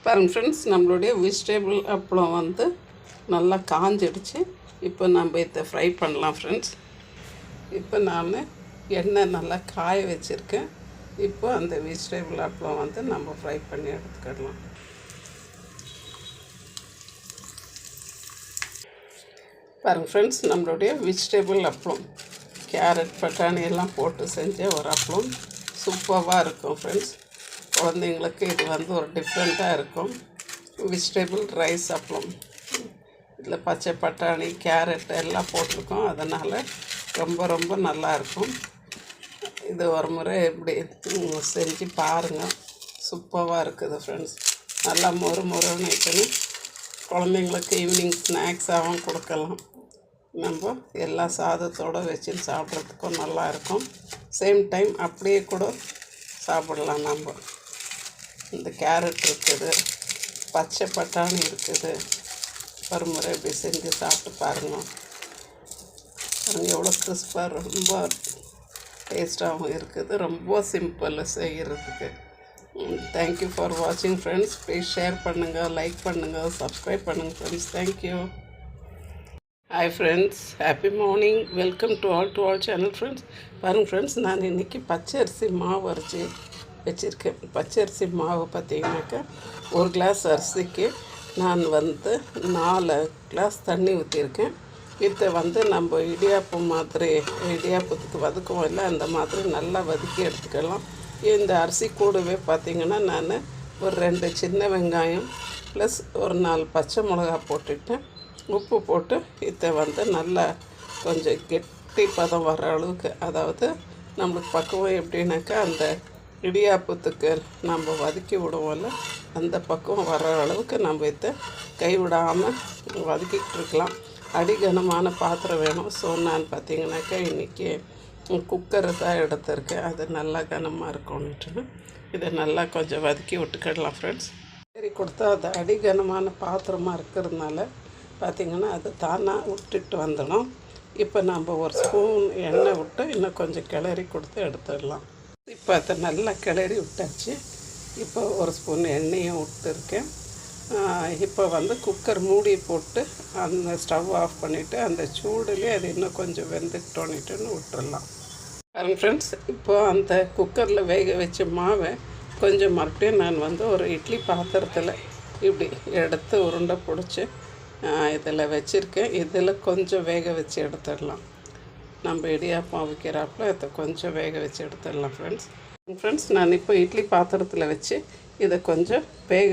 பாருங்கள் ஃப்ரெண்ட்ஸ், நம்மளுடைய வெஜிடபிள் அப்பளம் வந்து நல்லா காஞ்சிடுச்சு. இப்போ நம்ம இதை ஃப்ரை பண்ணலாம் ஃப்ரெண்ட்ஸ். இப்போ நான் எண்ணெய் நல்லா காய வச்சுருக்கேன். இப்போ அந்த வெஜிடபிள் அப்பளம் வந்து நம்ம ஃப்ரை பண்ணி எடுத்துக்கிடலாம். பாருங்கள் ஃப்ரெண்ட்ஸ், நம்மளுடைய வெஜிடபிள் அப்பளம் கேரட் பட்டாணி எல்லாம் போட்டு செஞ்ச ஒரு அப்பளம் சூப்பராக இருக்கும் ஃப்ரெண்ட்ஸ். குழந்தைங்களுக்கு இது வந்து ஒரு டிஃப்ரெண்ட்டாக இருக்கும். வெஜிடபிள் ரைஸ் அப்பளம், இதில் பச்சை பட்டாணி கேரட் எல்லாம் போட்டிருக்கோம். அதனால் ரொம்ப நல்லாயிருக்கும். இது ஒரு முறை இப்படி செஞ்சு பாருங்கள், சூப்பராக இருக்குது ஃப்ரெண்ட்ஸ். நல்லா மொறுன்னு வைக்கணு குழந்தைங்களுக்கு ஈவினிங் ஸ்நாக்ஸாகவும் கொடுக்கலாம். நம்ம எல்லா சாதத்தோடு வச்சு சாப்பிட்றதுக்கும் நல்லாயிருக்கும். சேம் டைம் அப்படியே கூட சாப்பிடலாம். நம்ம இந்த கேரட் இருக்குது, பச்சை பட்டாணி இருக்குது. ஒரு முறை இப்படி செஞ்சு சாப்பிட்டு பாருங்கள். எவ்வளோ கிறிஸ்பாக ரொம்ப டேஸ்ட்டாகவும் இருக்குது. ரொம்ப சிம்பிள் செய்கிறதுக்கு. தேங்க்யூ ஃபார் வாட்சிங் ஃப்ரெண்ட்ஸ். ப்ளீஸ் ஷேர் பண்ணுங்கள், லைக் பண்ணுங்கள், சப்ஸ்கிரைப் பண்ணுங்கள் friends. Thank you. Hi friends, happy morning. Welcome to all channel friends. பாருங்கள் ஃப்ரெண்ட்ஸ், நான் இன்றைக்கி பச்சரிசி மாவு அரைச்சி வச்சுருக்கேன். பச்சரிசி மாவு பார்த்திங்கனாக்கா ஒரு கிளாஸ் அரிசிக்கு நான் வந்து 4 கிளாஸ் தண்ணி ஊற்றிருக்கேன். இதை வந்து நம்ம இடியாப்பம் மாதிரி இடியாப்பத்துக்கு வதக்குவோம் இல்லை, அந்த மாதிரி நல்லா வதக்கி எடுத்துக்கலாம். இந்த அரிசி கூடவே பார்த்திங்கன்னா நான் ஒரு 2 சின்ன வெங்காயம் ப்ளஸ் ஒரு 4 பச்சை மிளகா போட்டுட்டேன். உப்பு போட்டு இதை வந்து நல்லா கொஞ்சம் கெட்டி பதம் வர அளவுக்கு, அதாவது நம்மளுக்கு பக்குவம் எப்படின்னாக்கா அந்த இடியாப்பத்துக்கு நம்ம வதக்கி விடுவோம்ல, அந்த பக்குவம் வர அளவுக்கு நம்ம இதை கைவிடாமல் வதக்கிக்கிட்டு இருக்கலாம். அடிகனமான பாத்திரம் வேணும். ஸோ நான் பார்த்திங்கனாக்கா இன்றைக்கி குக்கரை தான் எடுத்திருக்கேன். அது நல்லா கனமாக இருக்கும்னுட்டு இதை நல்லா கொஞ்சம் வதக்கி விட்டுக்கிடலாம் ஃப்ரெண்ட்ஸ். சரி கொடுத்தா அது அடிகனமான பாத்திரமாக இருக்கிறதுனால பார்த்திங்கன்னா அது தானாக விட்டுட்டு வந்துடும். இப்போ நம்ம ஒரு ஸ்பூன் எண்ணெய் விட்டு இன்னும் கொஞ்சம் கிளறி கொடுத்து எடுத்துடலாம். இப்போ அதை நல்லா கிளறி விட்டாச்சு. இப்போ ஒரு ஸ்பூன் எண்ணெயும் விட்டுருக்கேன். இப்போ வந்து குக்கர் மூடி போட்டு அந்த ஸ்டவ் ஆஃப் பண்ணிவிட்டு அந்த சூடுலேயே அது இன்னும் கொஞ்சம் வெந்துக்கிட்டோன்னுட்டுன்னு விட்டுடலாம். ஃப்ரெண்ட்ஸ், இப்போ அந்த குக்கரில் வேக வச்ச மாவை கொஞ்சம் மறுபடியும் நான் வந்து ஒரு இட்லி பாத்திரத்தில் இப்படி எடுத்து உருண்டை பிடிச்சி இதில் வச்சுருக்கேன். இதில் கொஞ்சம் வேக வச்சு எடுத்துடலாம். நம்ம இடியாப்பம் வைக்கிறாப்புல இதை கொஞ்சம் வேக வச்சு எடுத்துடலாம் ஃப்ரெண்ட்ஸ். நான் இப்போ இட்லி பாத்திரத்தில் வச்சு இதை கொஞ்சம் வேக